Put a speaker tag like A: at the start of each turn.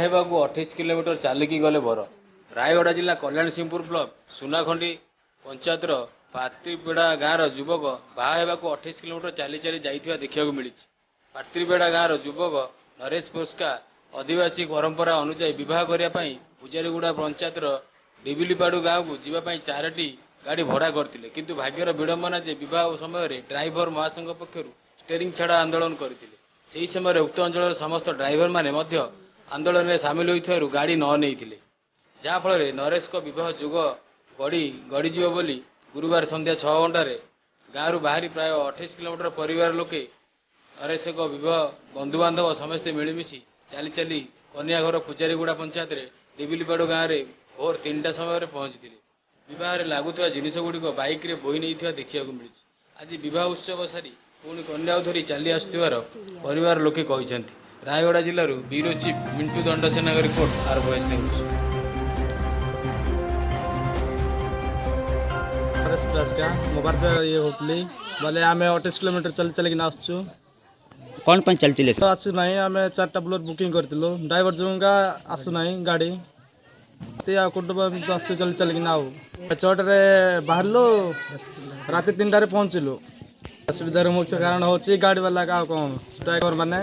A: ହେବାକୁ 28 କିଲୋମିଟର ଚାଲିକି ଗଲେ ବର। ରାୟଗଡ଼ା ଜିଲ୍ଲା କଲ୍ୟାଣ ସିଂହପୁର ବ୍ଲକ ସୁନାଖଣ୍ଡି ପଞ୍ଚାୟତର ପାତ୍ରିପେଡ଼ା ଗାଁର ଯୁବକ ବାହା ହେବାକୁ 28 କିଲୋମିଟର ଚାଲି ଚାଲି ଯାଇଥିବା ଦେଖିବାକୁ ମିଳିଛି। ପାତ୍ରିପେଡ଼ା ଗାଁର ଯୁବକ ନରେଶ ପୋସ୍କା ଆଦିବାସୀ ପରମ୍ପରା ଅନୁଯାୟୀ ବିବାହ କରିବା ପାଇଁ ପୂଜାରୀଗୁଡ଼ା ପଞ୍ଚାୟତର ଡିବିଲିପାଡୁ ଗାଁକୁ ଯିବା ପାଇଁ 4ଟି ଗାଡ଼ି ଭଡ଼ା କରିଥିଲେ, କିନ୍ତୁ ଭାଗ୍ୟର ବିଡ଼ମ୍ବନା ଯେ ବିବାହ ସମୟରେ ଡ୍ରାଇଭର ମହାସଂଘ ପକ୍ଷରୁ ଷ୍ଟେରିଂ ଛାଡ଼ ଆନ୍ଦୋଳନ କରିଥିଲେ। ସେହି ସମୟରେ ଉକ୍ତ ଅଞ୍ଚଳର ସମସ୍ତ ଡ୍ରାଇଭରମାନେ ମଧ୍ୟ ଆନ୍ଦୋଳନରେ ସାମିଲ ହୋଇଥିବାରୁ ଗାଡ଼ି ନ ନେଇଥିଲେ, ଯାହାଫଳରେ ନରେଶଙ୍କ ବିବାହ ଯୋଗ ଗଡ଼ିଯିବ ବୋଲି ଗୁରୁବାର ସନ୍ଧ୍ୟା 6 ଘଣ୍ଟାରେ ଗାଁରୁ ବାହାରି ପ୍ରାୟ 28 କିଲୋମିଟର ପରିବାର ଲୋକେ ନରେଶଙ୍କ ବିବାହ ବନ୍ଧୁବାନ୍ଧବ ସମସ୍ତେ ମିଳିମିଶି ଚାଲି ଚାଲି କନ୍ୟାଘର ପୂଜାରୀଗୁଡ଼ା ପଞ୍ଚାୟତରେ ଡିବିଲିପାଡୁ ଗାଁରେ ଭୋର 3ଟା ସମୟରେ ପହଞ୍ଚିଥିଲେ। ବିବାହରେ ଲାଗୁଥିବା ଜିନିଷଗୁଡ଼ିକ ବାଇକ୍ରେ ବୋହି ନେଇଥିବା ଦେଖିବାକୁ ମିଳିଛି। ଆଜି ବିବାହ ଉତ୍ସବ ସାରି ପୁଣି କନ୍ୟାକୁ ଧରି ଚାଲି ଆସୁଥିବାର ପରିବାର ଲୋକେ କହିଛନ୍ତି। ରାୟଗଡ଼ା ଜିଲ୍ଲାରୁ ବ୍ୟୁରୋ ଚିଫ୍ ମିଣ୍ଟୁ ଦଣ୍ଡସେନାଙ୍କ ରିପୋର୍ଟ ଆର୍ ଭଏସ୍ ନ୍ୟୁଜ୍।
B: मोबाइल ये होती बोले आम 28 किलोमीटर चल चलिक आसचु।
C: कौन पर चलते
B: तो आसु ना आम 4टा बुलेट बुकिंग करूँ ड्राइवर जुगा आसुना गाड़ी कुटुंब चल चलिक आउ 6टारे बाहर राति 3टारे पहुँचलु। असुविधार मुख्य कारण हूँ गाड़ी वाला का कौन ड्राइवर माने